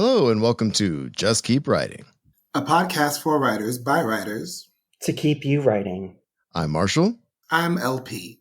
Hello and welcome to Just Keep Writing, a podcast for writers by writers to keep you writing. I'm Marshall. I'm LP.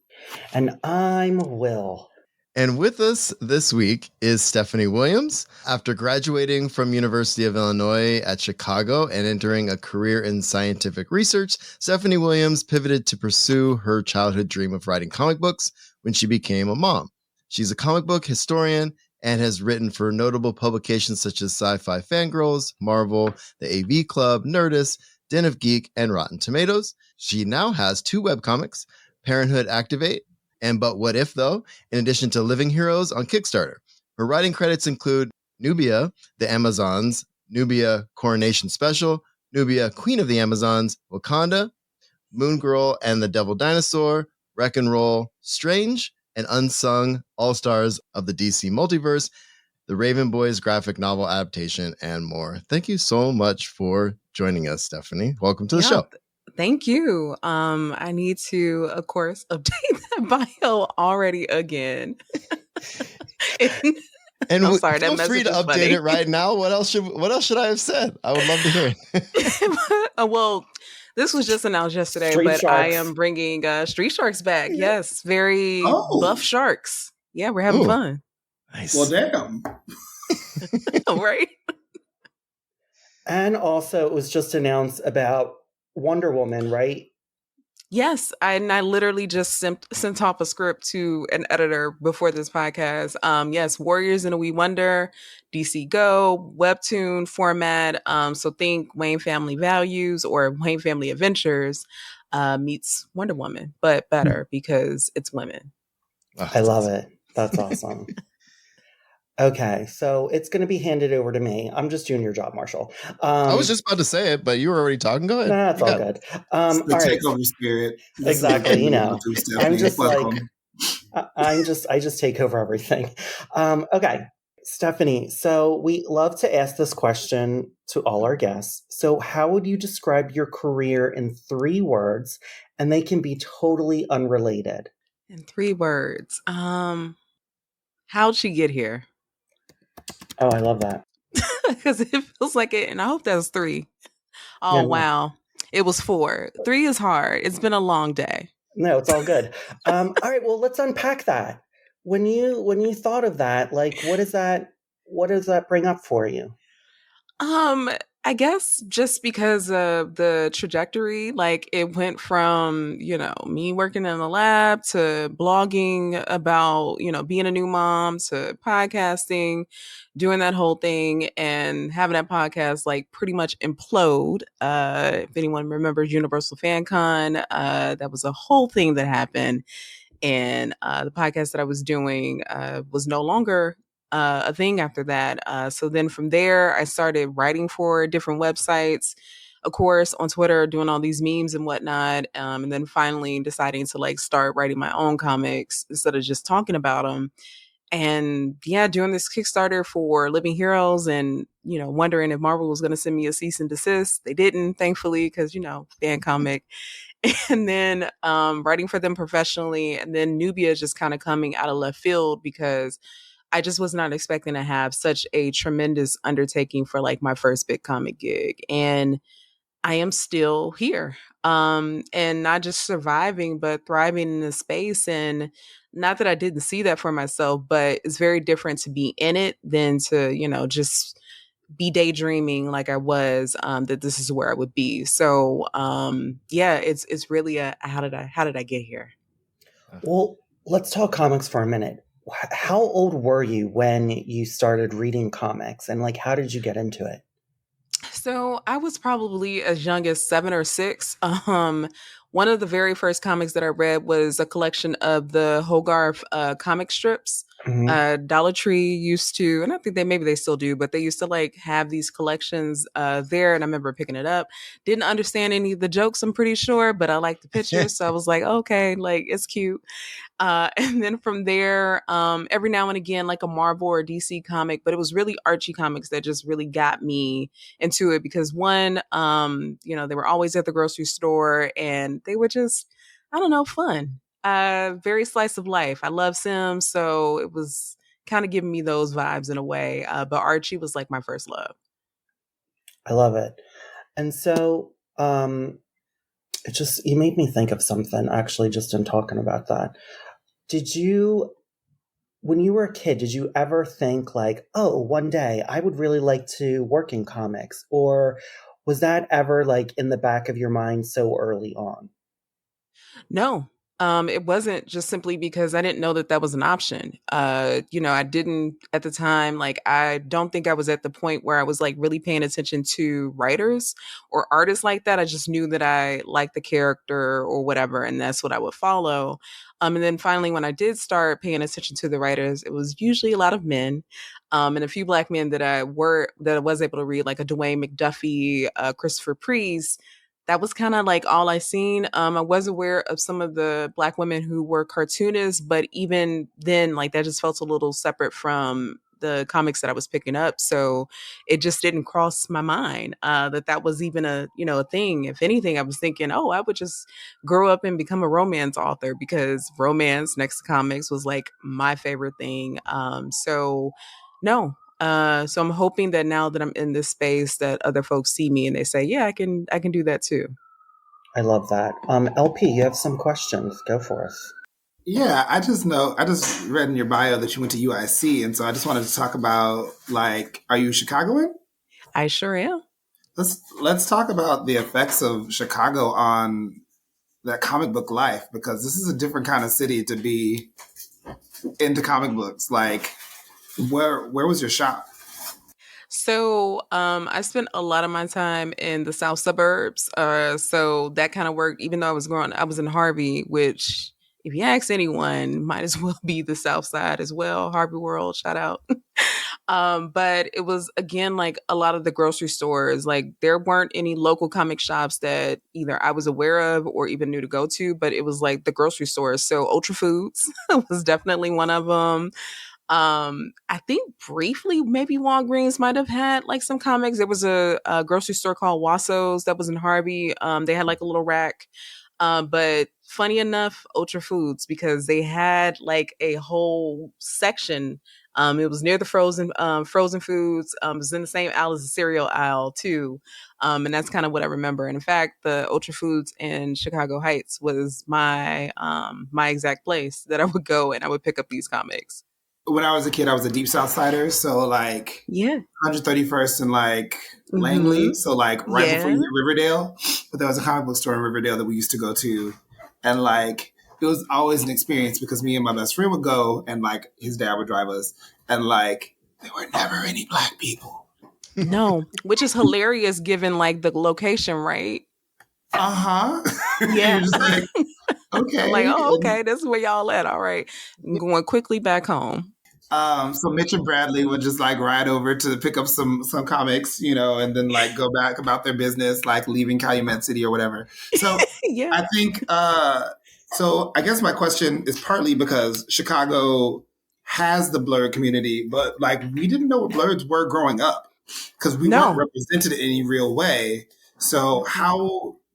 And I'm Will. And with us this week is Stephanie Williams. After graduating from University of Illinois at Chicago and entering a career in scientific research, Stephanie Williams pivoted to pursue her childhood dream of writing comic books when she became a mom. She's a comic book historian and has written for notable publications such as Sci-Fi Fangirls, Marvel, the AV Club, Nerdist, Den of Geek, and Rotten Tomatoes. She now has 2 webcomics, Parenthood Activate and But What If Though, in addition to Living Heroes on Kickstarter. Her writing credits include Nubia, The Amazons, Nubia Coronation Special, Nubia Queen of the Amazons, Wakanda, Moon Girl and the Devil Dinosaur, Wreck and Roll, Strange, and Unsung All-Stars of the DC Multiverse, the Raven Boys graphic novel adaptation, and more. Thank you so much for joining us, Stephanie. Welcome to the show. Thank you. I need to, of course, update that bio already again. And I'm sorry, feel free to update it right now. What else should I have said? I would love to hear it. Well, this was just announced yesterday, but I am bringing Street Sharks back. Yes, very buff sharks. Yeah, we're having fun. Nice. Well, damn. Right? And also, it was just announced about Wonder Woman, right? Yes, I literally just sent off a script to an editor before this podcast. Yes, Warriors in a Wee Wonder, DC Go, Webtoon format. So think Wayne Family Values or Wayne Family Adventures meets Wonder Woman, but better because it's women. Oh, I love it. That's awesome. Okay, so it's going to be handed over to me. I'm just doing your job, Marshall. I was just about to say it, but you were already talking. Go ahead. No, that's all good. The takeover spirit. Exactly. You know, I'm just like, I just take over everything. Okay, Stephanie. So we love to ask this question to all our guests. So how would you describe your career in 3 words? And they can be totally unrelated. In 3 words. How'd she get here? Oh, I love that. Because it feels like it, and I hope that was 3. Oh, yeah, wow. It was 4. 3 is hard. It's been a long day. No, it's all good. All right, well, let's unpack that. When you thought of that, like, what does that bring up for you? I guess just because of the trajectory, like it went from, me working in the lab to blogging about, being a new mom to podcasting, doing that whole thing and having that podcast like pretty much implode. If anyone remembers Universal Fan Con, that was a whole thing that happened. And the podcast that I was doing was no longer a thing after that. So then from there, I started writing for different websites, of course, on Twitter, doing all these memes and whatnot. And then finally deciding to like start writing my own comics instead of just talking about them. And yeah, doing this Kickstarter for Living Heroes and, wondering if Marvel was going to send me a cease and desist. They didn't, thankfully, because, fan comic. And then writing for them professionally. And then Nubia just kind of coming out of left field because I just was not expecting to have such a tremendous undertaking for like my first big comic gig. And I am still here. And not just surviving, but thriving in this space. And not that I didn't see that for myself, but it's very different to be in it than to, just be daydreaming like I was, that this is where I would be. So it's really how did I get here? Well, let's talk comics for a minute. How old were you when you started reading comics and like, how did you get into it? So I was probably as young as 7 or 6. One of the very first comics that I read was a collection of the Hogarth comic strips. Mm-hmm. Dollar Tree used to, and I think maybe they still do, but they used to like have these collections there. And I remember picking it up. Didn't understand any of the jokes, I'm pretty sure, but I liked the pictures. So I was like, okay, like it's cute. And then from there, every now and again, like a Marvel or DC comic, but it was really Archie comics that just really got me into it because one, they were always at the grocery store and they were just, I don't know, fun. Very slice of life. I love Sims, so it was kind of giving me those vibes in a way. But Archie was like my first love. I love it. And so you made me think of something actually just in talking about that. When you were a kid, did you ever think like, oh, one day I would really like to work in comics? Or was that ever like in the back of your mind so early on? No. It wasn't just simply because I didn't know that that was an option. I didn't at the time, like, I don't think I was at the point where I was like really paying attention to writers or artists like that. I just knew that I liked the character or whatever, and that's what I would follow. And then finally, when I did start paying attention to the writers, it was usually a lot of men, and a few Black men that I was able to read, like a Dwayne McDuffie, Christopher Priest. That was kind of like all I seen. I was aware of some of the Black women who were cartoonists, but even then, like, that just felt a little separate from the comics that I was picking up. So it just didn't cross my mind that was even a thing. If anything, I was thinking, oh, I would just grow up and become a romance author, because romance next to comics was like my favorite thing. So no. So I'm hoping that now that I'm in this space, that other folks see me and they say, yeah, I can do that too. I love that. LP, you have some questions. Go for us. Yeah, I just read in your bio that you went to UIC, and so I just wanted to talk about, like, are you Chicagoan? I sure am. Let's talk about the effects of Chicago on that comic book life, because this is a different kind of city to be into comic books. Like, where was your shop? So I spent a lot of my time in the south suburbs. So that kind of worked, even though I was in Harvey, which, if you ask anyone, might as well be the south side as well. Harvey World, shout out. But it was, again, like a lot of the grocery stores. Like, there weren't any local comic shops that either I was aware of or even knew to go to, but it was like the grocery stores. So Ultra Foods was definitely one of them. I think briefly maybe Walgreens might have had like some comics. There was a grocery store called Wasso's that was in Harvey. They had like a little rack. But funny enough, Ultra Foods, because they had like a whole section. It was near the frozen foods. It was in the same aisle as the cereal aisle too. And that's kind of what I remember. And in fact, the Ultra Foods in Chicago Heights was my exact place that I would go and I would pick up these comics. When I was a kid, I was a deep South Sider, so like 131st and like Langley, so like right before you hit Riverdale. But there was a comic book store in Riverdale that we used to go to, and like it was always an experience because me and my best friend would go, and like his dad would drive us, and like there were never any Black people. No, which is hilarious given like the location, right? Yeah. Just like, okay. I'm like, oh, okay, this is where y'all at. All right, I'm going quickly back home. So Mitch and Bradley would just like ride over to pick up some comics, and then like go back about their business, like leaving Calumet City or whatever. So Yeah. I think, so I guess my question is partly because Chicago has the blurred community, but like we didn't know what blurs were growing up because we weren't represented in any real way. So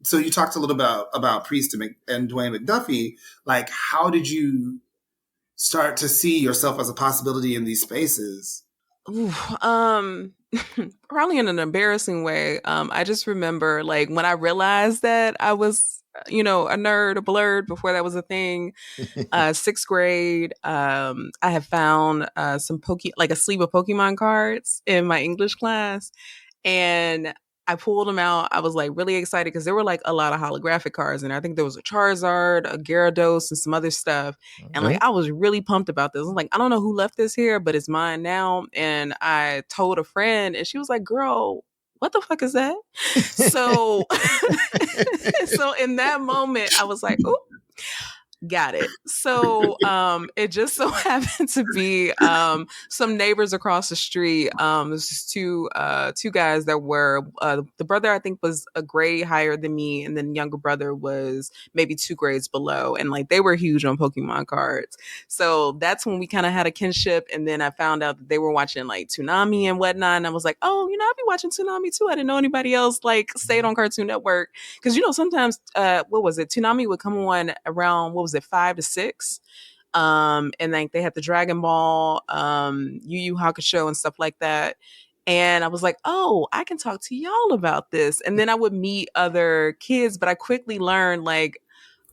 so you talked a little about Priest and Dwayne McDuffie. Like, how did you start to see yourself as a possibility in these spaces? Ooh, probably in an embarrassing way. I just remember like when I realized that I was, a nerd, a blurred before that was a thing. Sixth grade, I had found like a sleeve of Pokemon cards in my English class, and I pulled them out. I was like really excited because there were like a lot of holographic cards, and I think there was a Charizard, a Gyarados, and some other stuff. Okay. And like I was really pumped about this. I'm like, I don't know who left this here, but it's mine now. And I told a friend, and she was like, "Girl, what the fuck is that?" So, so in that moment, I was like, "Ooh." Got it. So it just so happened to be some neighbors across the street. This is two guys that were the brother I think was a grade higher than me, and then the younger brother was maybe 2 grades below, and like they were huge on Pokemon cards. So that's when we kind of had a kinship. And then I found out that they were watching like Toonami and whatnot, and I was like, oh, I'd be watching Toonami too. I didn't know anybody else like stayed on Cartoon Network, because sometimes what was it? Toonami would come on around, what was it, 5 to 6. And like they had the Dragon Ball, Yu Yu Hakusho and stuff like that. And I was like, oh, I can talk to y'all about this. And then I would meet other kids, but I quickly learned like,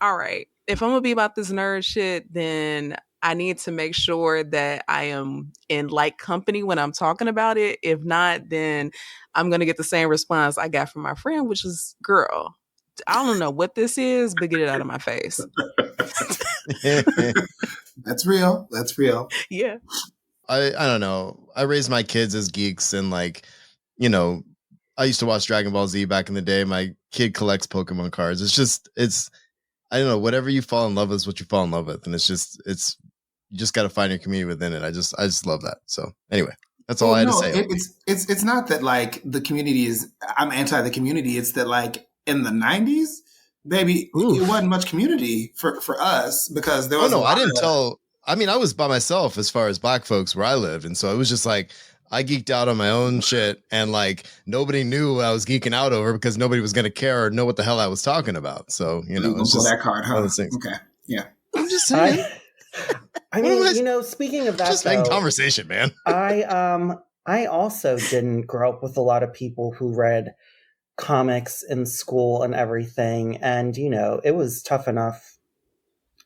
all right, if I'm gonna be about this nerd shit, then I need to make sure that I am in like company when I'm talking about it. If not, then I'm gonna get the same response I got from my friend, which is, girl, I don't know what this is, but get it out of my face. That's real. That's real. Yeah. I don't know. I raised my kids as geeks, and like, you know, I used to watch Dragon Ball Z back in the day. My kid collects Pokemon cards. It's I don't know, whatever you fall in love with is what you fall in love with. And you just got to find your community within it. I just love that. So anyway, that's all I had to say. It's not that like the community I'm anti the community. It's that like in the 90s, baby, it wasn't much community for us because there was. I was by myself as far as Black folks where I lived. And so it was just like, I geeked out on my own shit, and like nobody knew what I was geeking out over because nobody was going to care or know what the hell I was talking about. So, you know, it's just that card, huh? Okay. Yeah. I'm just saying. I mean, you know, speaking of that, just having conversation, man. I also didn't grow up with a lot of people who read comics in school and everything. And, you know, it was tough enough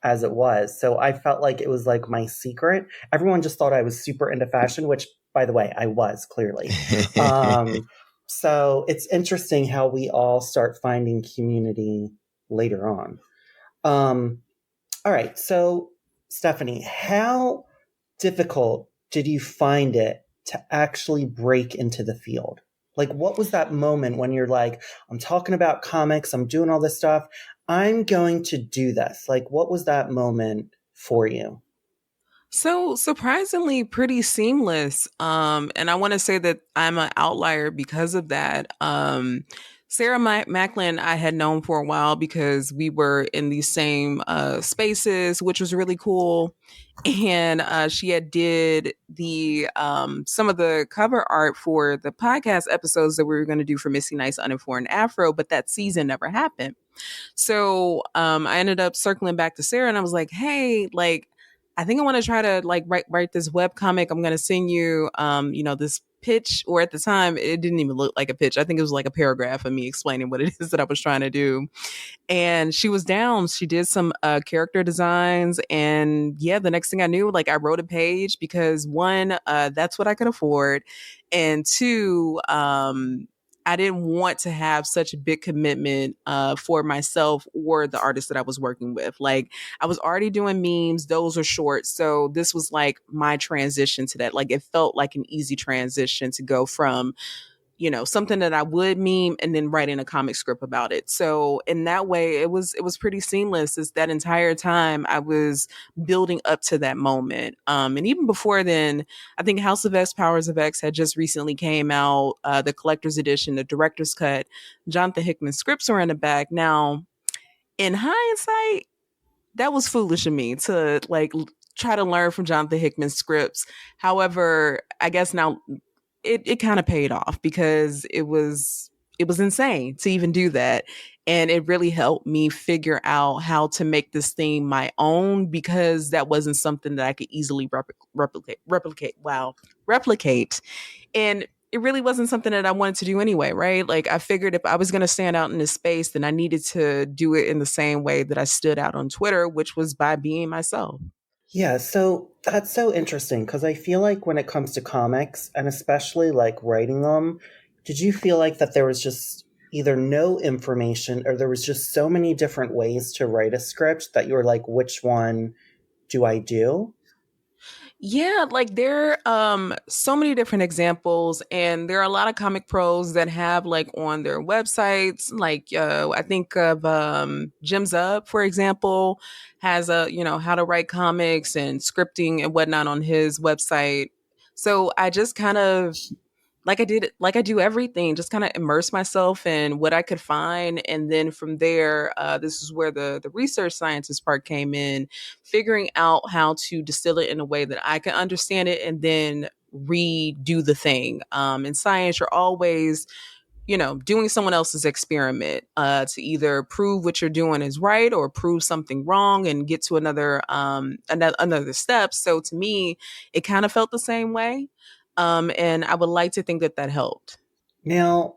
as it was. So I felt like it was like my secret. Everyone just thought I was super into fashion, which, by the way, I was clearly. So it's interesting how we all start finding community later on. All right. So, Stephanie, how difficult did you find it to actually break into the field? Like, what was that moment when you're like, I'm talking about comics, I'm doing all this stuff, I'm going to do this? Like, what was that moment for you? So surprisingly pretty seamless. And I want to say that I'm an outlier because of that. Sarah Macklin I had known for a while because we were in these same spaces, which was really cool. And she had did the some of the cover art for the podcast episodes that we were going to do for Missy Knight's Uninformed Afro, but that season never happened. So I ended up circling back to Sarah and I was like, hey, like, I think I want to try to like write this web comic. I'm going to send you, this pitch, or at the time it didn't even look like a pitch. I think it was like a paragraph of me explaining what it is that I was trying to do. And she was down. She did some character designs. And yeah, the next thing I knew, like I wrote a page because one, that's what I could afford. And two, I didn't want to have such a big commitment for myself or the artist that I was working with. Like I was already doing memes. Those are short. So this was like my transition to that. Like it felt like an easy transition to go from, you know, something that I would meme and then writing a comic script about it. So in that way, it was pretty seamless. It's that entire time I was building up to that moment. And even before then, I think House of X, Powers of X had just recently came out, the collector's edition, the director's cut. Jonathan Hickman's scripts are in the back. Now, in hindsight, that was foolish of me to like try to learn from Jonathan Hickman's scripts. However, I guess now it kind of paid off because it was insane to even do that. And it really helped me figure out how to make this theme my own because that wasn't something that I could easily replicate. And it really wasn't something that I wanted to do anyway, right? Like I figured if I was going to stand out in this space, then I needed to do it in the same way that I stood out on Twitter, which was by being myself. Yeah, so that's so interesting because I feel like when it comes to comics and especially like writing them, did you feel like that there was just either no information or there was just so many different ways to write a script that you were like, which one do I do? Yeah, like there are so many different examples, and there are a lot of comic pros that have like on their websites, like I think of Jim's Up, for example, has a how to write comics and scripting and whatnot on his website. So I just kind of like I do everything, just kind of immerse myself in what I could find. And then from there, this is where the research scientist part came in, figuring out how to distill it in a way that I can understand it and then redo the thing. In science, you're always doing someone else's experiment to either prove what you're doing is right or prove something wrong and get to another step. So to me, it kind of felt the same way. And I would like to think that helped. Now,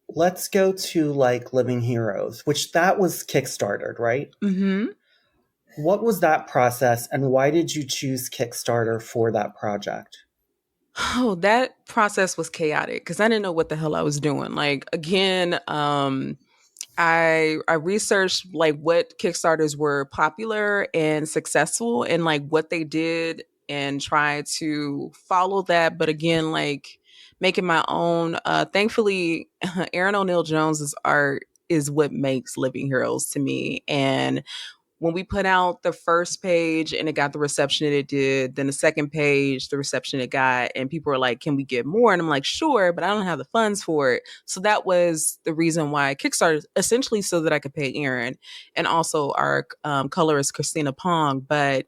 let's go to like Living Heroes, which that was Kickstartered, right? Mm-hmm. What was that process, and why did you choose Kickstarter for that project? Oh, that process was chaotic because I didn't know what the hell I was doing. Like, again, I researched like what Kickstarters were popular and successful and like what they did and tried to follow that. But again, like making my own. Thankfully, Aaron O'Neill Jones's art is what makes Living Heroes to me. And when we put out the first page and it got the reception that it did, then the second page, the reception it got, and people were like, can we get more? And I'm like, sure, but I don't have the funds for it. So that was the reason why I Kickstarted, essentially so that I could pay Aaron and also our colorist, Christina Pong. But,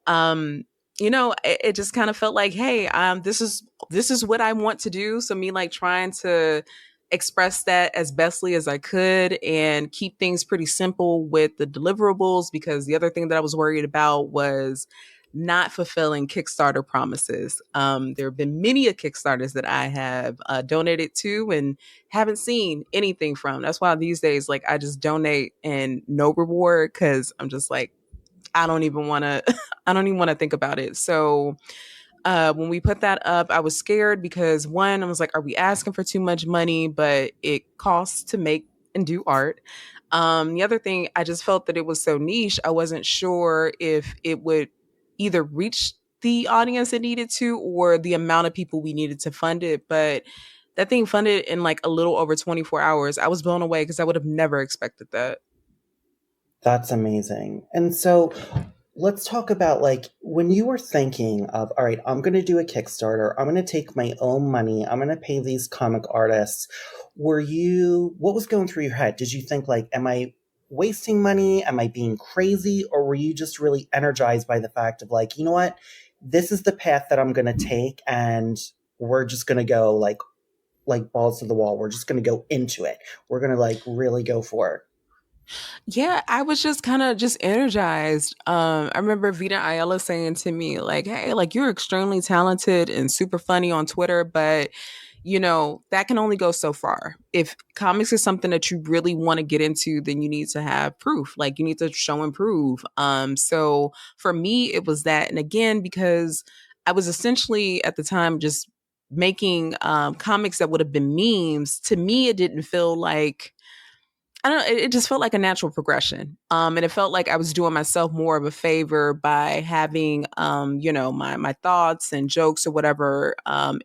it just kind of felt like, hey, this is what I want to do. So me like trying to express that as bestly as I could and keep things pretty simple with the deliverables, because the other thing that I was worried about was not fulfilling Kickstarter promises. There have been many Kickstarters that I have donated to and haven't seen anything from. That's why these days, like, I just donate and no reward, because I'm just like, I don't even want to think about it. So when we put that up, I was scared because, one, I was like, are we asking for too much money? But it costs to make and do art. The other thing, I just felt that it was so niche. I wasn't sure if it would either reach the audience it needed to or the amount of people we needed to fund it. But that thing funded in like a little over 24 hours. I was blown away because I would have never expected that. That's amazing. And so let's talk about like when you were thinking of, all right, I'm going to do a Kickstarter. I'm going to take my own money. I'm going to pay these comic artists. What was going through your head? Did you think like, am I wasting money? Am I being crazy? Or were you just really energized by the fact of like, you know what, this is the path that I'm going to take and we're just going to go like balls to the wall. We're just going to go into it. We're going to like really go for it. Yeah, I was just kind of just energized. I remember Vita Ayala saying to me, like, hey, like, you're extremely talented and super funny on Twitter, but that can only go so far. If comics is something that you really want to get into, then you need to have proof. Like, you need to show and prove. So for me, it was that. And again, because I was essentially at the time just making comics that would have been memes, to me, it didn't feel like, I don't know, it just felt like a natural progression. And it felt like I was doing myself more of a favor by having, my thoughts and jokes or whatever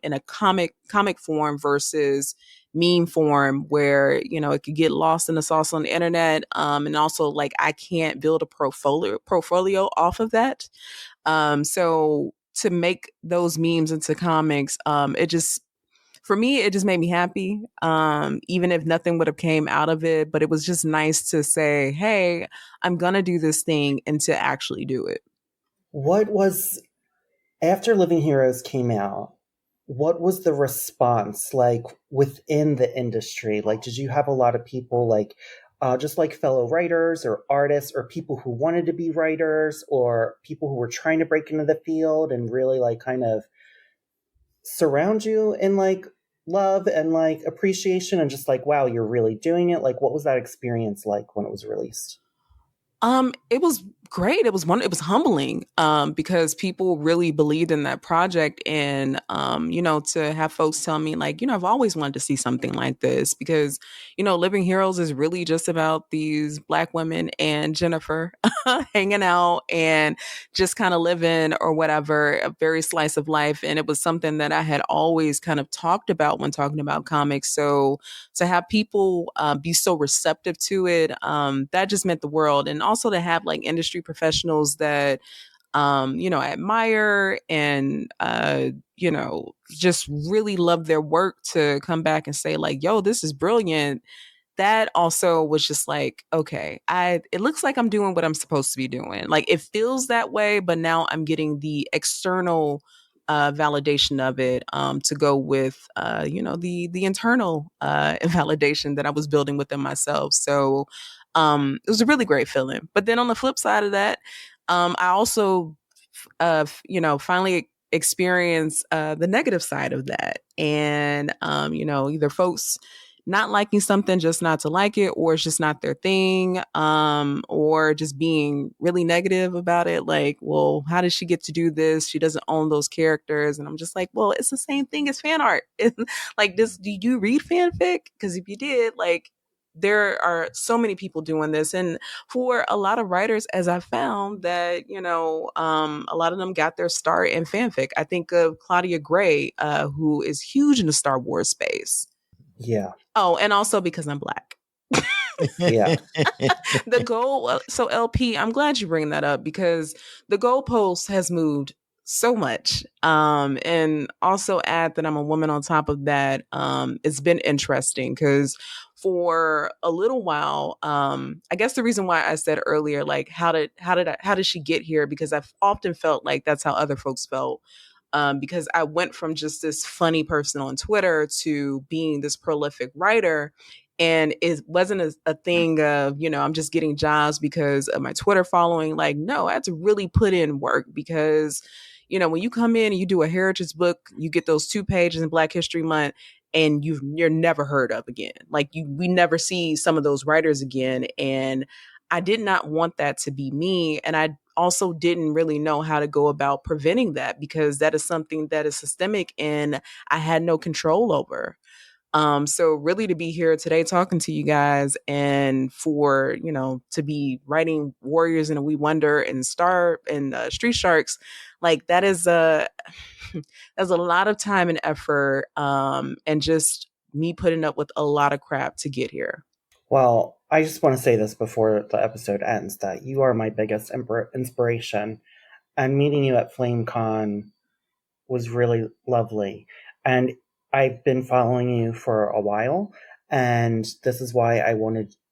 in a comic form versus meme form where, it could get lost in the sauce on the internet. And also like I can't build a portfolio off of that. So to make those memes into comics, for me, it just made me happy, even if nothing would have came out of it. But it was just nice to say, hey, I'm going to do this thing and to actually do it. After Living Heroes came out, what was the response like within the industry? Like, did you have a lot of people like, just like fellow writers or artists or people who wanted to be writers or people who were trying to break into the field and really like kind of surround you in like love and like appreciation and just like, wow, you're really doing it? Like, what was that experience like when it was released? It was great. It was humbling, because people really believed in that project. And, to have folks tell me like, I've always wanted to see something like this because, Living Heroes is really just about these Black women and Jennifer hanging out and just kind of living or whatever, a very slice of life. And it was something that I had always kind of talked about when talking about comics. So to have people be so receptive to it, that just meant the world. And also to have like industry professionals that I admire and just really love their work to come back and say like, yo, this is brilliant. That also was just like, okay, it looks like I'm doing what I'm supposed to be doing. Like it feels that way, but now I'm getting the external validation of it to go with the internal validation that I was building within myself. So it was a really great feeling. But then on the flip side of that, I also finally experience the negative side of that, and either folks not liking something just not to like it, or it's just not their thing, or just being really negative about it, like, well, how did she get to do this? She doesn't own those characters. And I'm just like, well, it's the same thing as fan art. Like, this, do you read fanfic? Because if you did, like, there are so many people doing this. And for a lot of writers, as I found, that a lot of them got their start in fanfic. I think of Claudia Gray, who is huge in the Star Wars space. Yeah. Oh, and also because I'm Black. Yeah. The goal. So LP, I'm glad you bring that up, because the goalpost has moved so much. And also add that I'm a woman on top of that. It's been interesting because for a little while, I guess the reason why I said earlier, like, how did she get here? Because I've often felt like that's how other folks felt. Because I went from just this funny person on Twitter to being this prolific writer. And it wasn't a thing of, I'm just getting jobs because of my Twitter following. Like, no, I had to really put in work because, when you come in and you do a heritage book, you get those 2 pages in Black History Month, and you're never heard of again. Like, we never see some of those writers again. And I did not want that to be me. And I also didn't really know how to go about preventing that, because that is something that is systemic and I had no control over. So really, to be here today talking to you guys, and for, to be writing Warriors and We Wonder and Star and Street Sharks, like, that is that's a lot of time and effort, and just me putting up with a lot of crap to get here. Well, I just want to say this before the episode ends, that you are my biggest inspiration, and meeting you at FlameCon was really lovely. And I've been following you for a while, and this is why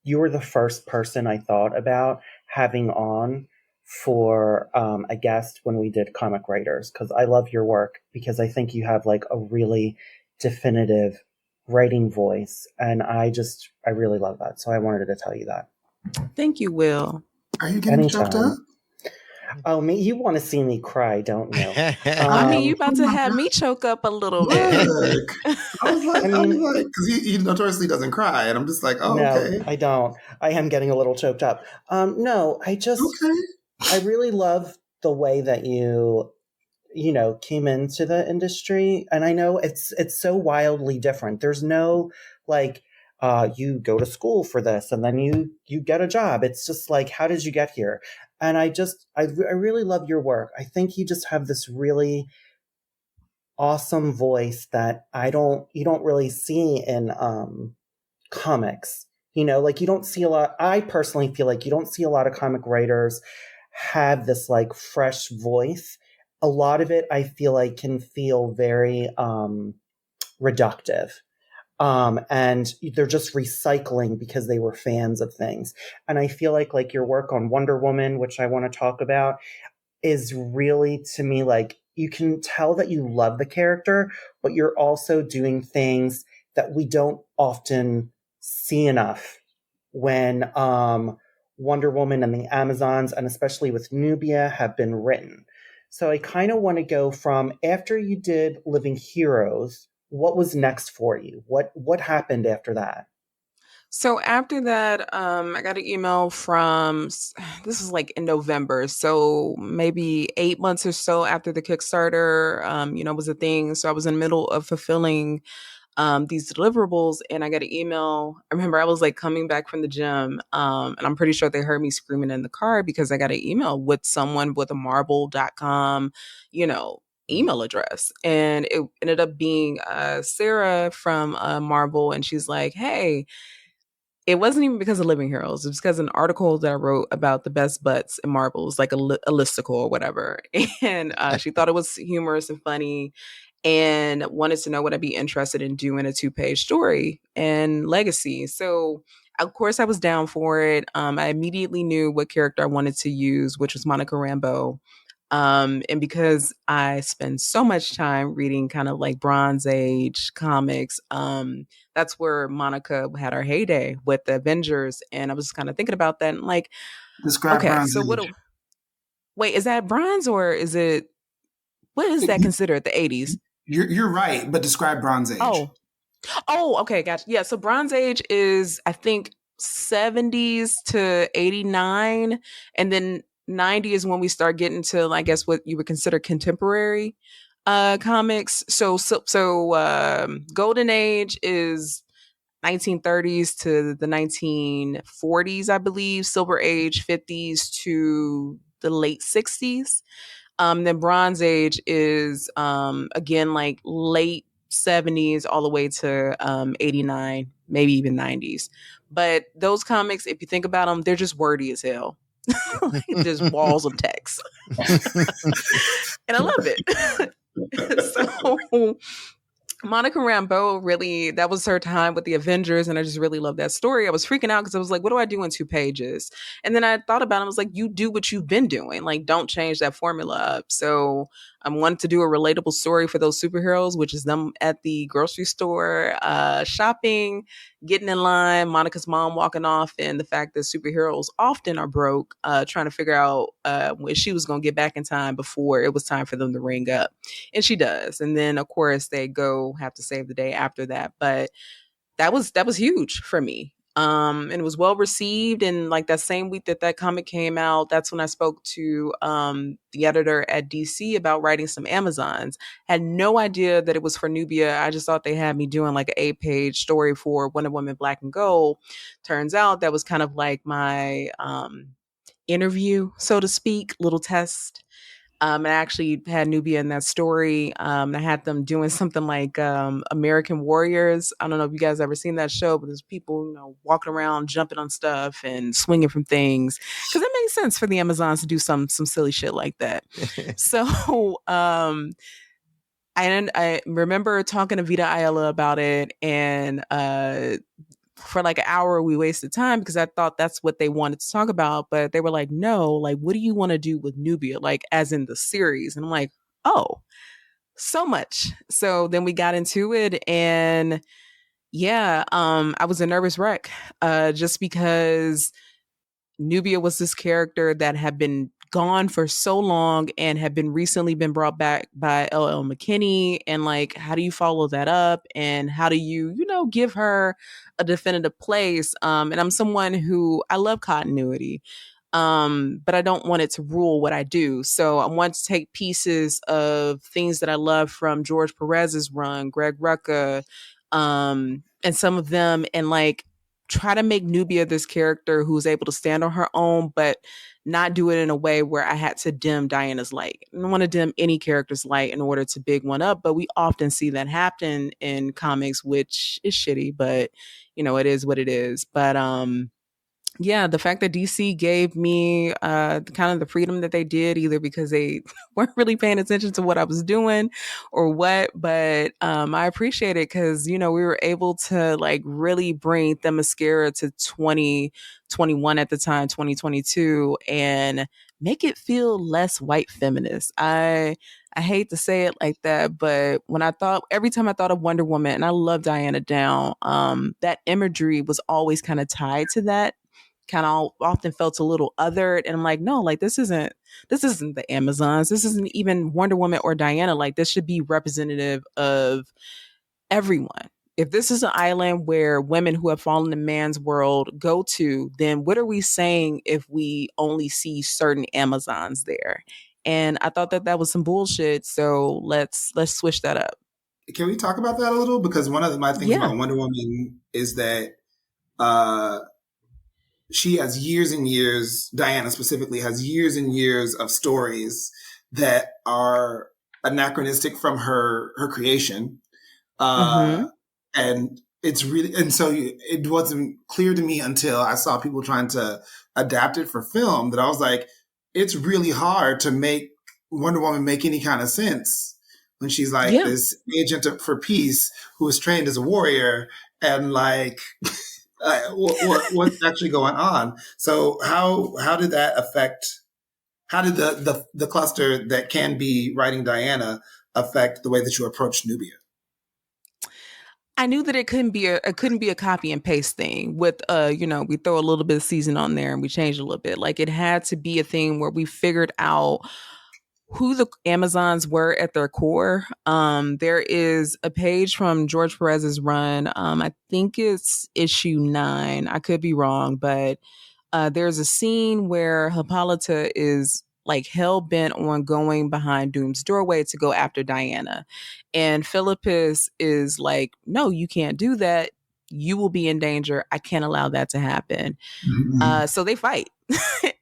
you were the first person I thought about having on for a guest when we did Comic Writers, because I love your work, because I think you have like a really definitive writing voice, and I really love that. So I wanted to tell you that. Thank you, Will. Are you getting choked up? Oh, you want to see me cry, don't you? I mean, you about to have me choke up a little bit. I was like, because he notoriously doesn't cry, and I'm just like, oh, no, okay. I don't. I am getting a little choked up. No, I really love the way that you came into the industry, and I know it's so wildly different. There's no like, you go to school for this and then you get a job. It's just like, how did you get here? And I really love your work. I think you just have this really awesome voice that you don't really see in comics. Like, you don't see a lot. I personally feel like you don't see a lot of comic writers have this like fresh voice. A lot of it, I feel like, can feel very reductive. And they're just recycling because they were fans of things. And I feel like your work on Wonder Woman, which I want to talk about, is really, to me, like, you can tell that you love the character, but you're also doing things that we don't often see enough when Wonder Woman and the Amazons, and especially with Nubia, have been written. So I kind of want to go from, after you did Living Heroes, what was next for you? What happened after that? So after that, I got an email from, this was like in November, so maybe 8 months or so after the Kickstarter, was a thing. So I was in the middle of fulfilling these deliverables, and I got an email. I remember I was like coming back from the gym, and I'm pretty sure they heard me screaming in the car because I got an email with someone with a marble.com, email address, and it ended up being Sarah from Marvel, and she's like, hey, it wasn't even because of Living Heroes. It was because of an article that I wrote about the best butts in Marvels, like a listicle or whatever. And she thought it was humorous and funny, and wanted to know would I be interested in doing a 2-page story and Legacy. So of course I was down for it. I immediately knew what character I wanted to use, which was Monica Rambeau. And because I spend so much time reading kind of like Bronze Age comics, that's where Monica had her heyday with the Avengers. And I was kind of thinking about that and like, Describe okay, Bronze so Age. wait, is that bronze or is it, what is that considered, the 80s? You're right, but describe Bronze Age. Okay, gotcha. Yeah, so Bronze Age is, I think, 70s to 89, and then 90 is when we start getting to, I guess, what you would consider contemporary comics. So Golden Age is 1930s to the 1940s, I believe. Silver Age, 50s to the late 60s. Then Bronze Age is again like late 70s all the way to 89, maybe even 90s. But those comics, if you think about them, they're just wordy as hell. Just walls of text. And I love it. So Monica Rambeau, really, that was her time with the Avengers, and I just really love that story. I was freaking out because I was like, what do I do in 2 pages? And then I thought about it, I was like, you do what you've been doing. Like, don't change that formula up. So I wanted to do a relatable story for those superheroes, which is them at the grocery store, shopping, getting in line, Monica's mom walking off, and the fact that superheroes often are broke, trying to figure out when she was going to get back in time before it was time for them to ring up. And she does. And then, of course, they go have to save the day after that. But that was huge for me. And it was well received. And like that same week that comic came out, that's when I spoke to the editor at DC about writing some Amazons. Had no idea that it was for Nubia. I just thought they had me doing like an 8-page story for Wonder Woman Black and Gold. Turns out that was kind of like my interview, so to speak, little test. I actually had Nubia in that story. I had them doing something like American Warriors. I don't know if you guys ever seen that show, but there's people, walking around, jumping on stuff and swinging from things. Because it makes sense for the Amazons to do some silly shit like that. So I remember talking to Vita Ayala about it, and for like an hour we wasted time because I thought that's what they wanted to talk about, but they were like, no, like, what do you want to do with Nubia, like as in the series? And I'm like, oh, so much. So then we got into it, and yeah, I was a nervous wreck, just because Nubia was this character that had been gone for so long and had been recently been brought back by LL McKinney. And like, how do you follow that up? And how do you, give her a definitive place? And I'm someone who, I love continuity. But I don't want it to rule what I do. So I want to take pieces of things that I love from George Perez's run, Greg Rucka, and some of them, and like try to make Nubia this character who's able to stand on her own, but not do it in a way where I had to dim Diana's light. I don't want to dim any character's light in order to big one up, but we often see that happen in comics, which is shitty, but it is what it is. But yeah, the fact that DC gave me kind of the freedom that they did, either because they weren't really paying attention to what I was doing or what, but I appreciate it because, we were able to like really bring Themyscira to 2021 at the time, 2022, and make it feel less white feminist. I hate to say it like that, but every time I thought of Wonder Woman, and I love Diana Down, that imagery was always kind of tied to that. Kind of often felt a little othered, and I'm like, no, like this isn't the Amazons, this isn't even Wonder Woman or Diana. Like, this should be representative of everyone. If this is an island where women who have fallen in man's world go to, then what are we saying if we only see certain Amazons there? And I thought that was some bullshit. So let's switch that up. Can we talk about that a little? Because one of my things about Wonder Woman is that she has years and years, Diana specifically has years and years of stories that are anachronistic from her creation. And it's really, and so it wasn't clear to me until I saw people trying to adapt it for film that I was like, it's really hard to make Wonder Woman make any kind of sense when she's like this agent for peace who was trained as a warrior, and like, what's actually going on? So how did that affect how did the cluster that can be writing Diana affect the way that you approach Nubia? I knew that it couldn't be a copy and paste thing with we throw a little bit of season on there and we change a little bit. Like it had to be a thing where we figured out who the Amazons were at their core. There is a page from George Perez's run. I think it's issue 9. I could be wrong, but there's a scene where Hippolyta is like hell bent on going behind Doom's doorway to go after Diana. And Philippus is like, no, you can't do that. You will be in danger. I can't allow that to happen. Mm-hmm. So they fight.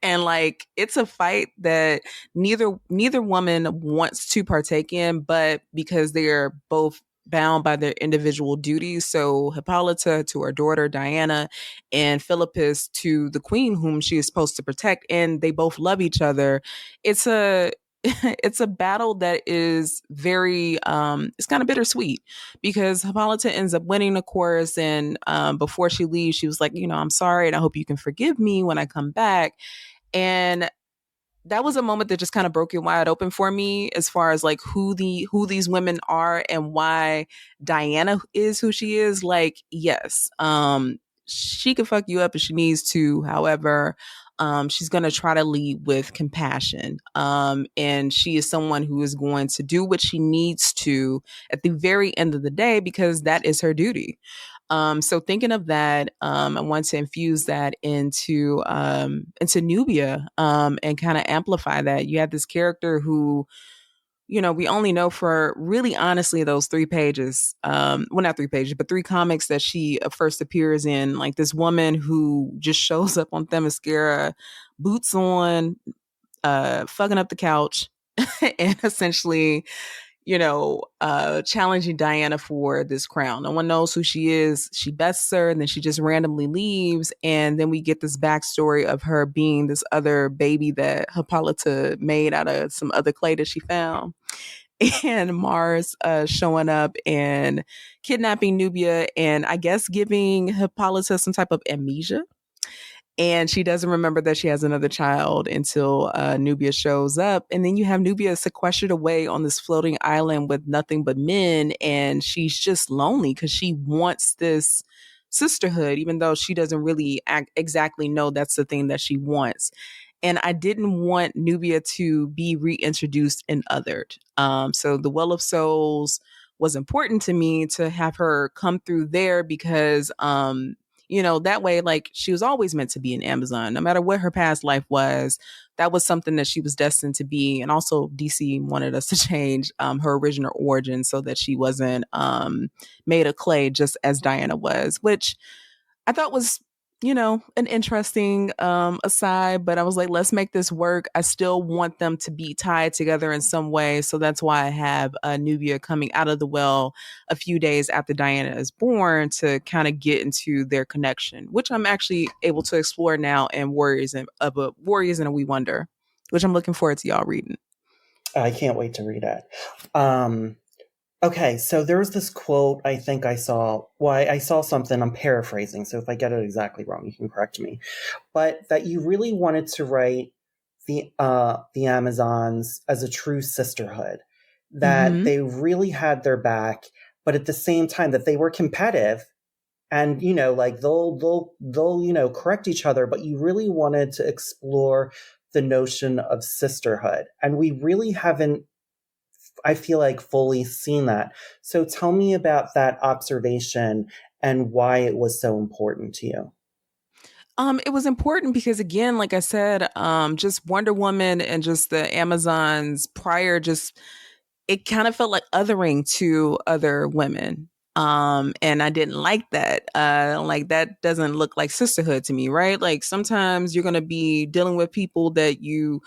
And like it's a fight that neither woman wants to partake in, but because they are both bound by their individual duties. So Hippolyta to her daughter Diana, and Philippus to the queen whom she is supposed to protect, and they both love each other. It's a battle that is very it's kind of bittersweet because Hippolyta ends up winning, of course, and before she leaves she was like, I'm sorry and I hope you can forgive me when I come back. And that was a moment that just kind of broke it wide open for me as far as like who these women are and why Diana is who she is. Like, yes, she can fuck you up if she needs to. However, she's going to try to lead with compassion. And she is someone who is going to do what she needs to at the very end of the day, because that is her duty. So thinking of that, I want to infuse that into Nubia, and kind of amplify that. You have this character who, we only know for really honestly those 3 pages, well, not 3 pages, but 3 comics that she first appears in, like this woman who just shows up on Themyscira, boots on, fucking up the couch, and essentially, challenging Diana for this crown. No one knows who she is. She bests her and then she just randomly leaves. And then we get this backstory of her being this other baby that Hippolyta made out of some other clay that she found. And Mars showing up and kidnapping Nubia and I guess giving Hippolyta some type of amnesia. And she doesn't remember that she has another child until Nubia shows up. And then you have Nubia sequestered away on this floating island with nothing but men. And she's just lonely because she wants this sisterhood, even though she doesn't really exactly know that's the thing that she wants. And I didn't want Nubia to be reintroduced and othered. So the Well of Souls was important to me to have her come through there because that way, like she was always meant to be an Amazon, no matter what her past life was. That was something that she was destined to be. And also DC wanted us to change her original origin so that she wasn't made of clay, just as Diana was, which I thought was, an interesting aside, but I was like, let's make this work. I still want them to be tied together in some way. So that's why I have Nubia coming out of the well a few days after Diana is born to kind of get into their connection, which I'm actually able to explore now in Warriors and a Wee Wonder, which I'm looking forward to y'all reading. I can't wait to read it. Okay, so there was this quote I think I saw. Well, I saw something, I'm paraphrasing, so if I get it exactly wrong, you can correct me. But that you really wanted to write the Amazons as a true sisterhood, that they really had their back, but at the same time that they were competitive and, like they'll correct each other, but you really wanted to explore the notion of sisterhood. And we really haven't, I feel like, fully seen that. So tell me about that observation and why it was so important to you. It was important because, again, like I said, just Wonder Woman and just the Amazons prior, just it kind of felt like othering to other women. And I didn't like that. Like that doesn't look like sisterhood to me, right? Like sometimes you're going to be dealing with people that you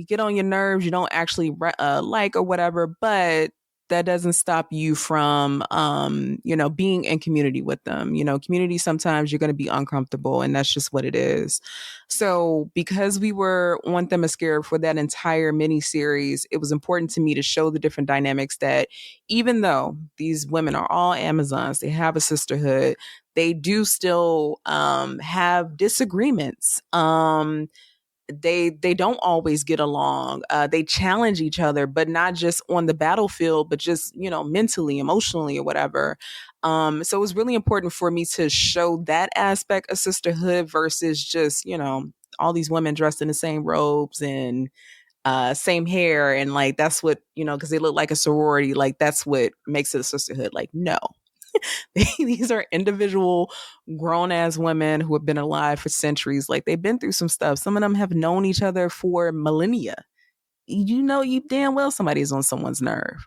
get on your nerves, you don't actually like or whatever, but that doesn't stop you from, being in community with them. Community, sometimes you're going to be uncomfortable and that's just what it is. So because we were on Themyscira for that entire miniseries, it was important to me to show the different dynamics that even though these women are all Amazons, they have a sisterhood, they do still have disagreements. they don't always get along. They challenge each other, but not just on the battlefield, but just, mentally, emotionally, or whatever. So it was really important for me to show that aspect of sisterhood versus just, all these women dressed in the same robes and same hair. And like, that's what, because they look like a sorority, like that's what makes it a sisterhood. Like, no. These are individual grown ass women who have been alive for centuries. Like they've been through some stuff. Some of them have known each other for millennia. You damn well somebody's on someone's nerve.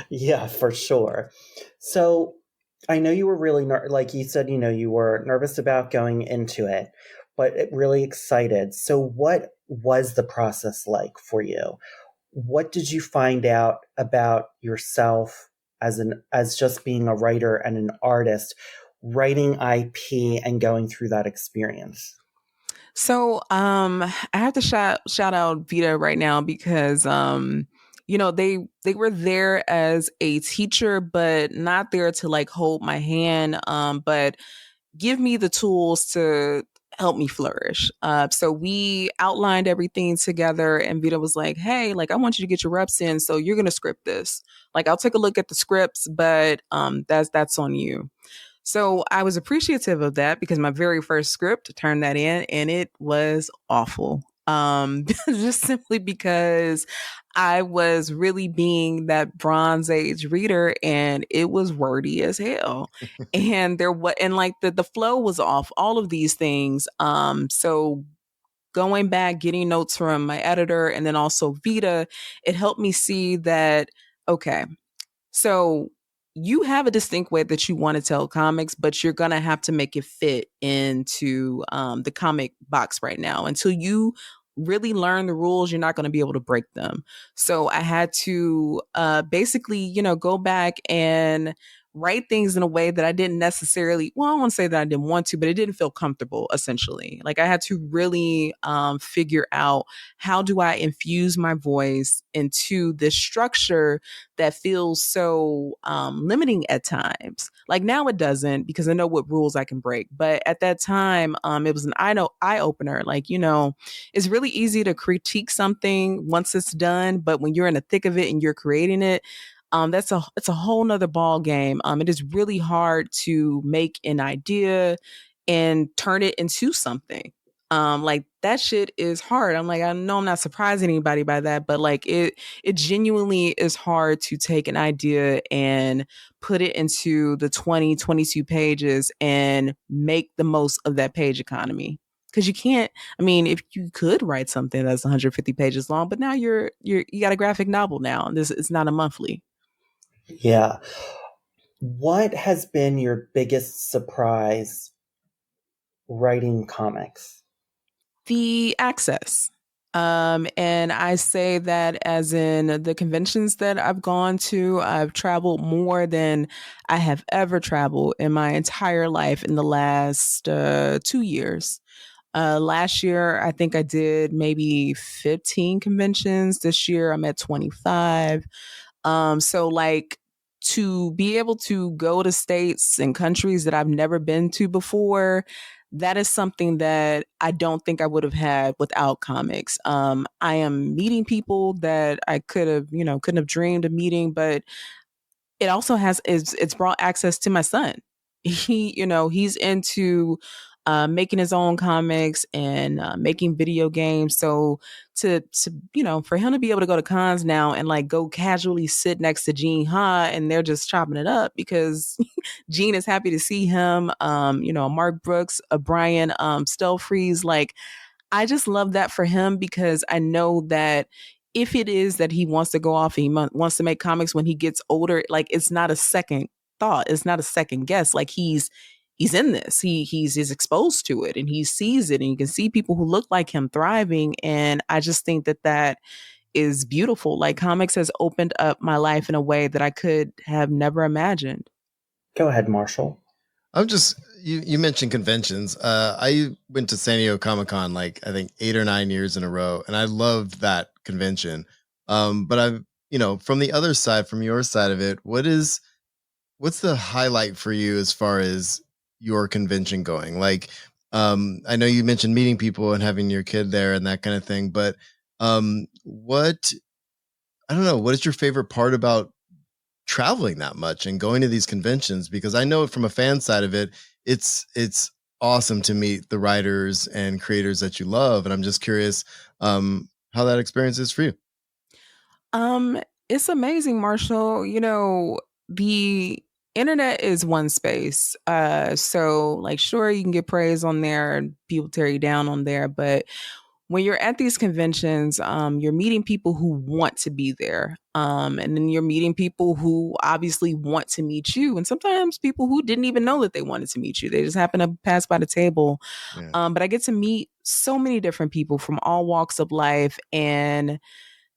Yeah, for sure. So I know you were really, like you said, you were nervous about going into it, but really excited. So what was the process like for you? What did you find out about yourself as just being a writer and an artist, writing IP and going through that experience? So I have to shout out Vita right now because they were there as a teacher, but not there to like hold my hand, but give me the tools to help me flourish. So we outlined everything together, and Vita was like, "Hey, like I want you to get your reps in, so you're gonna script this. Like I'll take a look at the scripts, but that's on you." So I was appreciative of that because my very first script turned that in and it was awful. Just simply because I was really being that Bronze Age reader and it was wordy as hell. And like the flow was off, all of these things. So going back, getting notes from my editor and then also Vita, it helped me see that, okay, so you have a distinct way that you want to tell comics, but you're going to have to make it fit into the comic box right now. Until you really learn the rules, you're not going to be able to break them. So I had to basically, go back and write things in a way that I didn't necessarily, well, I won't say that I didn't want to, but it didn't feel comfortable, essentially. Like I had to really figure out, how do I infuse my voice into this structure that feels so limiting at times. Like now it doesn't, because I know what rules I can break. But at that time, it was an eye opener. Like, it's really easy to critique something once it's done, but when you're in the thick of it and you're creating it, it's a whole nother ball game. It is really hard to make an idea and turn it into something. Like that shit is hard. I'm like, I know I'm not surprising anybody by that, but like it genuinely is hard to take an idea and put it into the 22 pages and make the most of that page economy. Cause you can't, I mean, if you could write something that's 150 pages long, but now you got a graphic novel now, and it's not a monthly. Yeah. What has been your biggest surprise writing comics? The access. And I say that as in the conventions that I've gone to, I've traveled more than I have ever traveled in my entire life in the last 2 years. Last year, I think I did maybe 15 conventions. This year, I'm at 25. So like, to be able to go to states and countries that I've never been to before, that is something that I don't think I would have had without comics. I am meeting people that I couldn't have dreamed of meeting, but it also it's brought access to my son. He's into making his own comics and making video games. So to for him to be able to go to cons now and like go casually sit next to Gene Ha and they're just chopping it up because Gene is happy to see him. Mark Brooks, Brian Stelfreeze, like I just love that for him because I know that if it is that he wants to go off and he wants to make comics when he gets older, like it's not a second thought. It's not a second guess. Like he's in this. He's exposed to it and he sees it and you can see people who look like him thriving. And I just think that is beautiful. Like comics has opened up my life in a way that I could have never imagined. Go ahead, Marshall. I'm just, you mentioned conventions. I went to San Diego Comic-Con like I think 8 or 9 years in a row, and I loved that convention. But I've, from the other side, from your side of it, what's the highlight for you as far as your convention going? Like, I know you mentioned meeting people and having your kid there and that kind of thing, but what is your favorite part about traveling that much and going to these conventions? Because I know from a fan side of it, it's awesome to meet the writers and creators that you love, and I'm just curious how that experience is for you. It's amazing, Marshall. The internet is one space. So like sure you can get praise on there and people tear you down on there, but when you're at these conventions, you're meeting people who want to be there. And then you're meeting people who obviously want to meet you. And sometimes people who didn't even know that they wanted to meet you. They just happen to pass by the table. Yeah. But I get to meet so many different people from all walks of life, and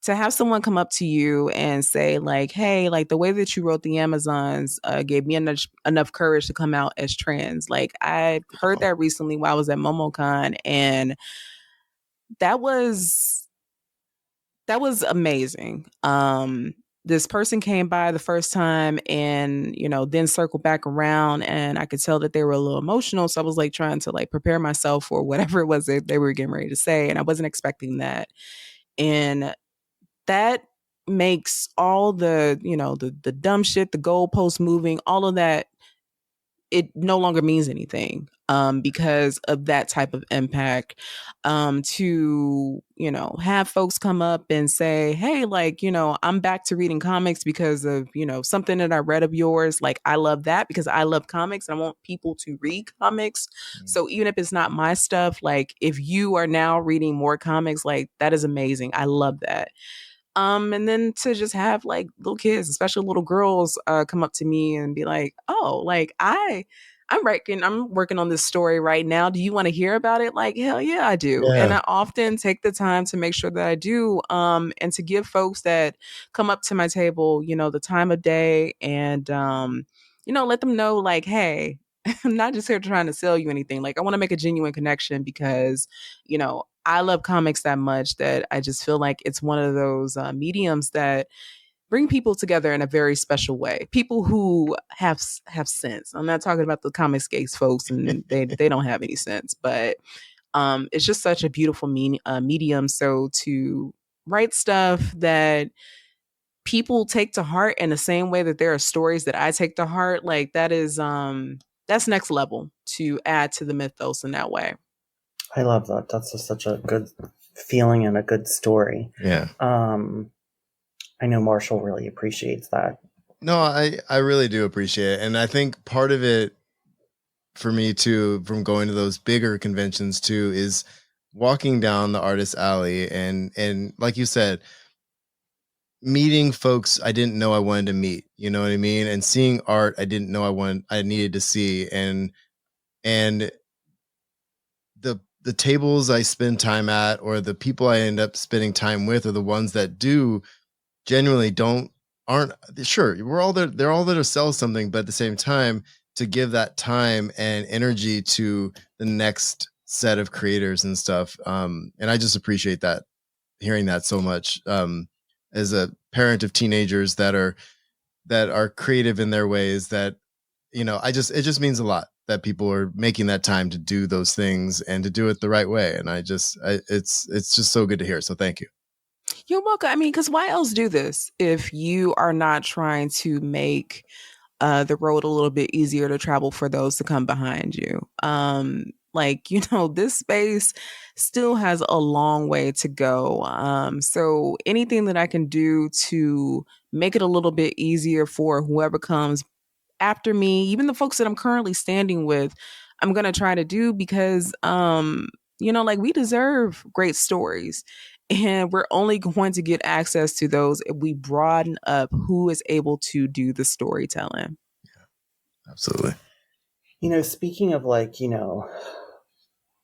to have someone come up to you and say like, hey, like the way that you wrote the Amazons gave me enough courage to come out as trans. Like I heard that recently while I was at MomoCon, and that was amazing. This person came by the first time and, then circled back around, and I could tell that they were a little emotional. So I was like trying to like prepare myself for whatever it was that they were getting ready to say. And I wasn't expecting that. And that makes all the, the dumb shit, the goalpost moving, all of that, it no longer means anything because of that type of impact. To, have folks come up and say, hey, like, I'm back to reading comics because of, something that I read of yours. Like, I love that because I love comics and I want people to read comics. Mm-hmm. So even if it's not my stuff, like if you are now reading more comics, like that is amazing. I love that. And then to just have like little kids, especially little girls, come up to me and be like, oh, like I'm working on this story right now. Do you want to hear about it? Like, hell yeah, I do. Yeah. And I often take the time to make sure that I do, and to give folks that come up to my table, the time of day, and, let them know like, hey, I'm not just here trying to sell you anything. Like I want to make a genuine connection because, I love comics that much that I just feel like it's one of those mediums that bring people together in a very special way. People who have sense. I'm not talking about the comics gays folks, and they don't have any sense. But it's just such a beautiful medium. So to write stuff that people take to heart in the same way that there are stories that I take to heart, like that is that's next level to add to the mythos in that way. I love that. That's such a good feeling and a good story. Yeah. I know Marshall really appreciates that. No, I really do appreciate it. And I think part of it for me too, from going to those bigger conventions too, is walking down the artist alley and like you said, meeting folks I didn't know I wanted to meet, you know what I mean? And seeing art I didn't know I needed to see. And the tables I spend time at, or the people I end up spending time with, are the ones that do genuinely aren't sure. We're all there. They're all there to sell something, but at the same time, to give that time and energy to the next set of creators and stuff. And I just appreciate that, hearing that so much. As a parent of teenagers that are creative in their ways, that, it just means a lot that people are making that time to do those things and to do it the right way. And it's just so good to hear. So thank you. You're welcome. I mean, because why else do this if you are not trying to make the road a little bit easier to travel for those to come behind you? This space still has a long way to go. So anything that I can do to make it a little bit easier for whoever comes after me, even the folks that I'm currently standing with, I'm going to try to do, because, we deserve great stories. And we're only going to get access to those if we broaden up who is able to do the storytelling. Yeah, absolutely. Speaking of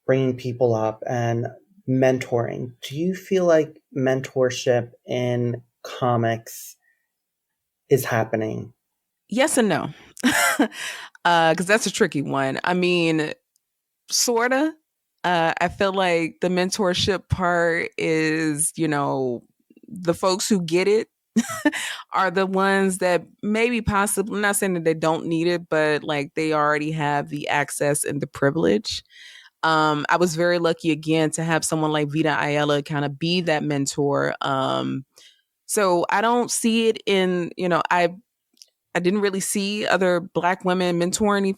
bringing people up and mentoring, do you feel like mentorship in comics is happening? Yes and no. Because that's a tricky one. I mean, sorta. I feel like the mentorship part is, the folks who get it are the ones that maybe possibly, I'm not saying that they don't need it, but like they already have the access and the privilege. I was very lucky again to have someone like Vita Ayala kind of be that mentor. So I don't see it in, I didn't really see other Black women mentoring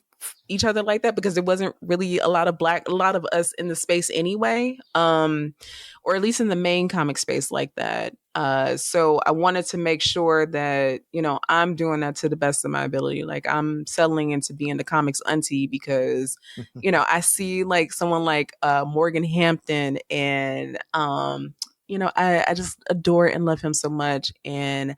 each other like that because there wasn't really a lot of us in the space anyway, or at least in the main comic space like that. So I wanted to make sure that, I'm doing that to the best of my ability. Like I'm settling into being the comics auntie because, I see like someone like Morgan Hampton and, I just adore and love him so much. And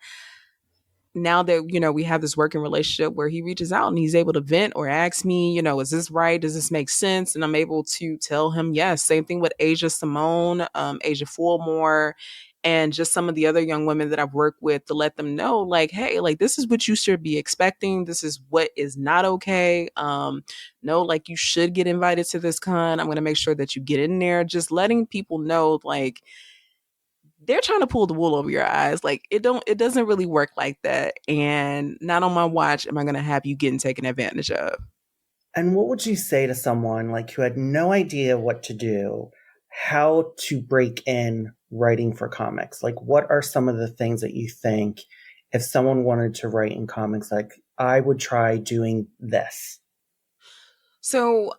now that we have this working relationship where he reaches out and he's able to vent or ask me, is this right, does this make sense, and I'm able to tell him yes. Same thing with Asia Simone, Asia Fullmore, and just some of the other young women that I've worked with, to let them know like, hey, like this is what you should be expecting, this is what is not okay. No, like you should get invited to this con, I'm going to make sure that you get in there, just letting people know like they're trying to pull the wool over your eyes. Like it doesn't really work like that. And not on my watch am I going to have you getting taken advantage of. And what would you say to someone like who had no idea what to do, how to break in writing for comics? Like what are some of the things that you think if someone wanted to write in comics, like I would try doing this? So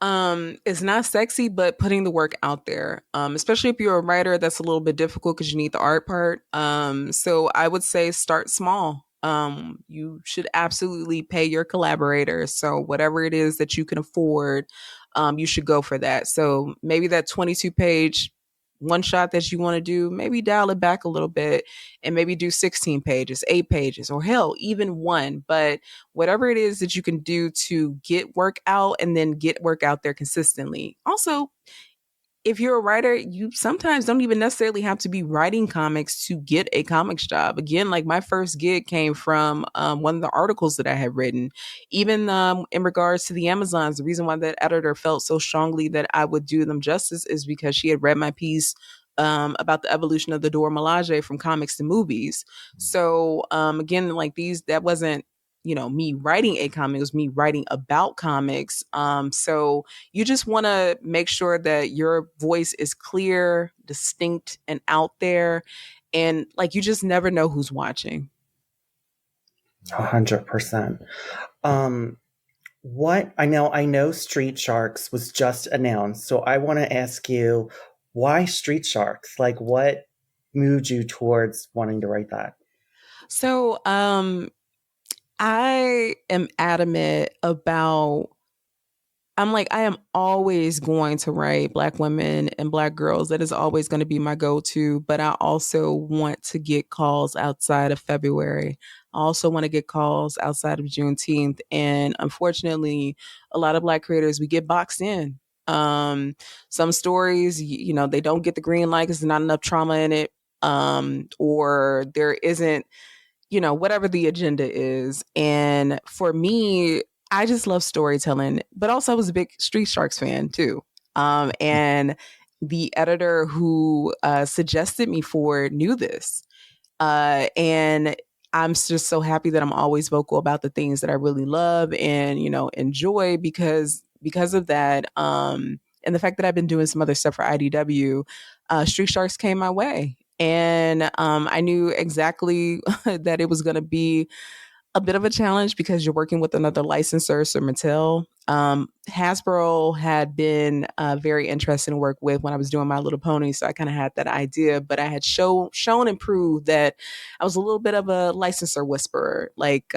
it's not sexy, but putting the work out there, especially if you're a writer, that's a little bit difficult because you need the art part. So I would say start small. You should absolutely pay your collaborators. So whatever it is that you can afford, you should go for that. So maybe that 22-page one shot that you want to do, maybe dial it back a little bit and maybe do 16 pages, 8 pages, or hell, even one. But whatever it is that you can do to get work out and then get work out there consistently. Also, if you're a writer, you sometimes don't even necessarily have to be writing comics to get a comics job. Again, like my first gig came from one of the articles that I had written. Even in regards to the Amazons, the reason why that editor felt so strongly that I would do them justice is because she had read my piece about the evolution of the Dora Milaje from comics to movies. So again, like that wasn't me writing a comic, it was me writing about comics. So you just want to make sure that your voice is clear, distinct, and out there. And like, you just never know who's watching. 100%. What I know Street Sharks was just announced. So I want to ask you, why Street Sharks? Like what moved you towards wanting to write that? So, I am adamant about, I am always going to write Black women and Black girls. That is always going to be my go-to. But I also want to get calls outside of February. I also want to get calls outside of Juneteenth. And unfortunately, a lot of Black creators, we get boxed in. Some stories, they don't get the green light because there's not enough trauma in it. Or there isn't, whatever the agenda is. And for me, I just love storytelling, but also I was a big Street Sharks fan too. And the editor who suggested me for it knew this. And I'm just so happy that I'm always vocal about the things that I really love and, enjoy because of that. And the fact that I've been doing some other stuff for IDW, Street Sharks came my way. And I knew exactly that it was going to be a bit of a challenge because you're working with another licensor, so Mattel. Hasbro had been very interested in work with when I was doing My Little Pony, so I kind of had that idea, but I had shown and proved that I was a little bit of a licensor whisperer. Like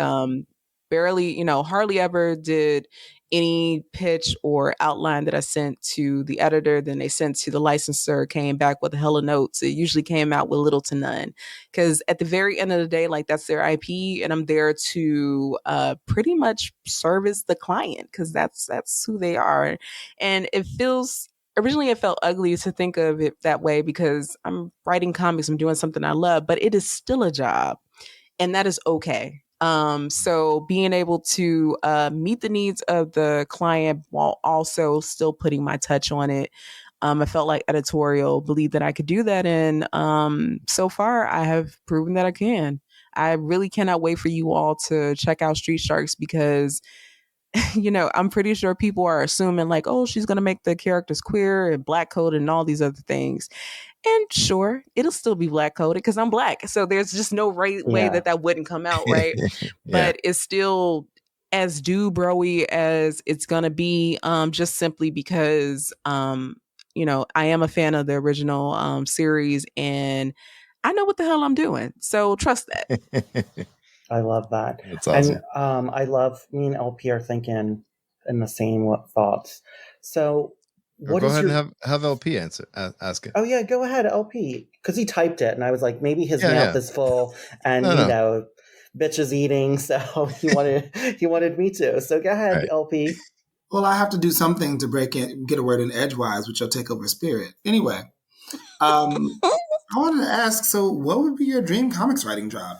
barely, hardly ever did any pitch or outline that I sent to the editor, then they sent to the licensor, came back with a hell of notes. It usually came out with little to none. Because at the very end of the day, like that's their IP, and I'm there to pretty much service the client because that's who they are. And originally it felt ugly to think of it that way because I'm writing comics, I'm doing something I love, but it is still a job, and that is okay. So being able to meet the needs of the client while also still putting my touch on it, I felt like editorial believed that I could do that, and so far I have proven that I can. I really cannot wait for you all to check out Street Sharks because I'm pretty sure people are assuming like, oh, she's going to make the characters queer and black coded and all these other things. And sure, it'll still be black coded because I'm black. So there's just no right way that wouldn't come out, right? But it's still as do-bro-y as it's going to be, just simply because, I am a fan of the original series and I know what the hell I'm doing. So trust that. I love that. That's awesome. And I love me and LP are thinking in the same thoughts. So go ahead and have LP ask it. Oh yeah, go ahead, LP, because he typed it, and I was like, maybe his mouth is full, and bitch is eating, so he wanted me to. So go ahead, right. LP. Well, I have to do something to get a word in edgewise, which will take over spirit. Anyway, I wanted to ask. So, what would be your dream comics writing job?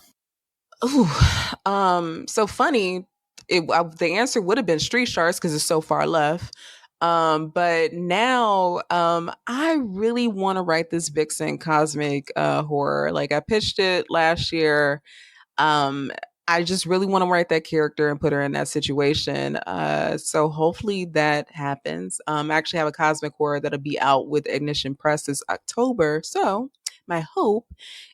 Ooh, so funny. The answer would have been Street Sharks because it's so far left. But now, I really want to write this Vixen cosmic horror. Like I pitched it last year. I just really want to write that character and put her in that situation. So hopefully that happens. I actually have a cosmic horror that'll be out with Ignition Press this October. So my hope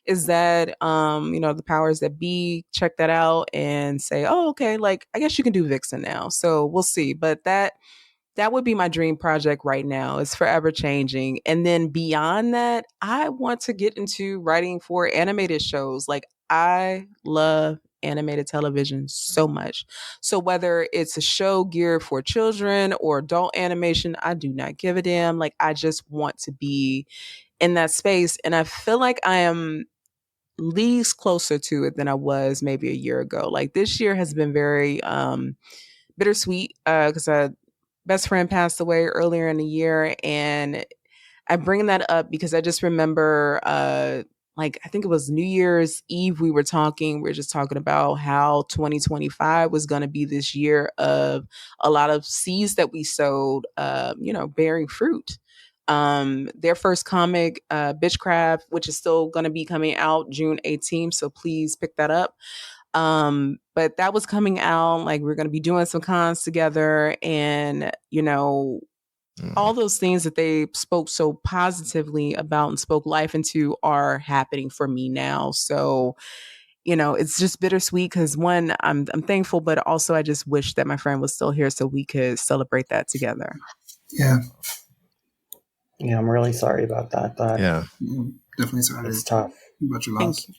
is that, the powers that be check that out and say, oh, okay, like, I guess you can do Vixen now. So we'll see. But that would be my dream project right now. It's forever changing. And then beyond that, I want to get into writing for animated shows. Like, I love animated television so much. So whether it's a show geared for children or adult animation, I do not give a damn. Like, I just want to be in that space. And I feel like I am leagues closer to it than I was maybe a year ago. Like, this year has been very bittersweet because I best friend passed away earlier in the year. And I bring that up because I just remember, I think it was New Year's Eve, we were just talking about how 2025 was going to be this year of a lot of seeds that we sowed, bearing fruit. Their first comic, Bitchcraft, which is still going to be coming out June 18th. So please pick that up. But that was coming out, like we're going to be doing some cons together and, all those things that they spoke so positively about and spoke life into are happening for me now. So, it's just bittersweet because one, I'm thankful, but also I just wish that my friend was still here so we could celebrate that together. Yeah. Yeah, I'm really sorry about that. Definitely sorry. It's tough. About your loss. Thank you.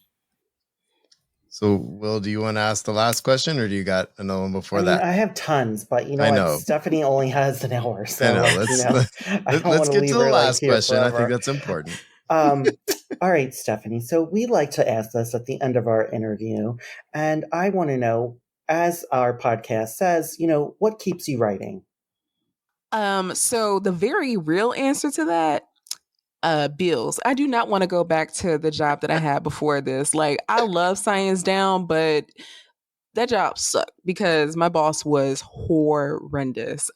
So, Will, do you want to ask the last question, or do you got another one before that? I have tons, but I know. Stephanie only has an hour. So, I know. Let's get to the last question. I think that's important. All right, Stephanie. So we like to ask this at the end of our interview, and I want to know, as our podcast says, what keeps you writing? So the very real answer to that, bills. I do not want to go back to the job that I had before this. Like, I love Science Down, but that job sucked because my boss was horrendous.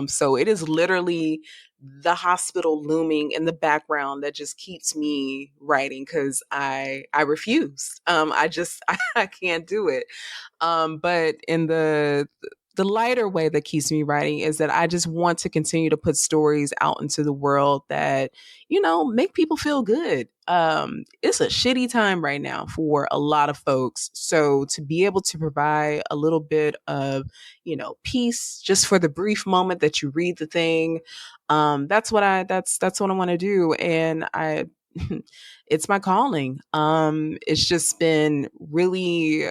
So it is literally the hospital looming in the background that just keeps me writing because I refuse. I can't do it. But in the lighter way that keeps me writing is that I just want to continue to put stories out into the world that, make people feel good. It's a shitty time right now for a lot of folks. So to be able to provide a little bit of, peace just for the brief moment that you read the thing, that's what I want to do. And it's my calling. It's just been really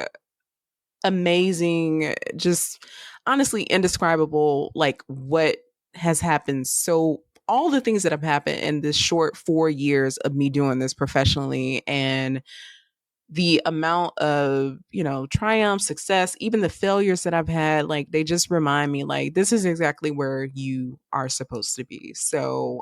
amazing, just honestly indescribable, like what has happened. So all the things that have happened in this short 4 years of me doing this professionally, and the amount of, triumph, success, even the failures that I've had, like they just remind me like this is exactly where you are supposed to be. So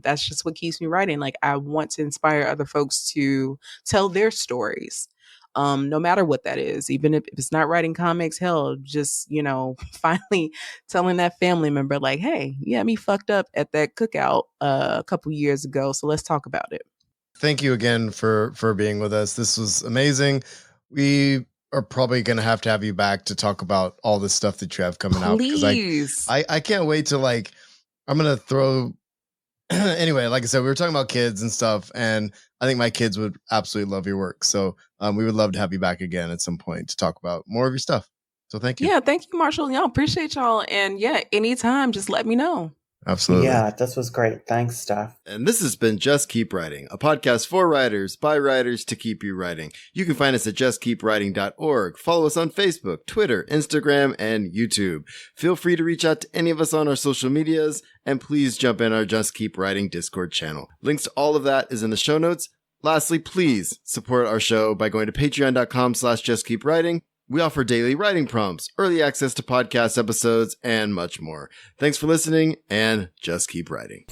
that's just what keeps me writing. Like, I want to inspire other folks to tell their stories. No matter what that is, even if it's not writing comics, hell, just, finally telling that family member like, hey, you had me fucked up at that cookout a couple years ago. So let's talk about it. Thank you again for being with us. This was amazing. We are probably going to have you back to talk about all the stuff that you have coming out. Please. I can't wait to I'm going to throw anyway, like I said, we were talking about kids and stuff, and I think my kids would absolutely love your work. So we would love to have you back again at some point to talk about more of your stuff. So thank you. Yeah, thank you, Marshall. Y'all appreciate y'all. And yeah, anytime, just let me know. Absolutely. Yeah, this was great. Thanks, Steph. And this has been Just Keep Writing, a podcast for writers, by writers, to keep you writing. You can find us at justkeepwriting.org. Follow us on Facebook, Twitter, Instagram, and YouTube. Feel free to reach out to any of us on our social medias, and please jump in our Just Keep Writing Discord channel. Links to all of that is in the show notes. Lastly, please support our show by going to patreon.com/justkeepwriting. We offer daily writing prompts, early access to podcast episodes, and much more. Thanks for listening, and just keep writing.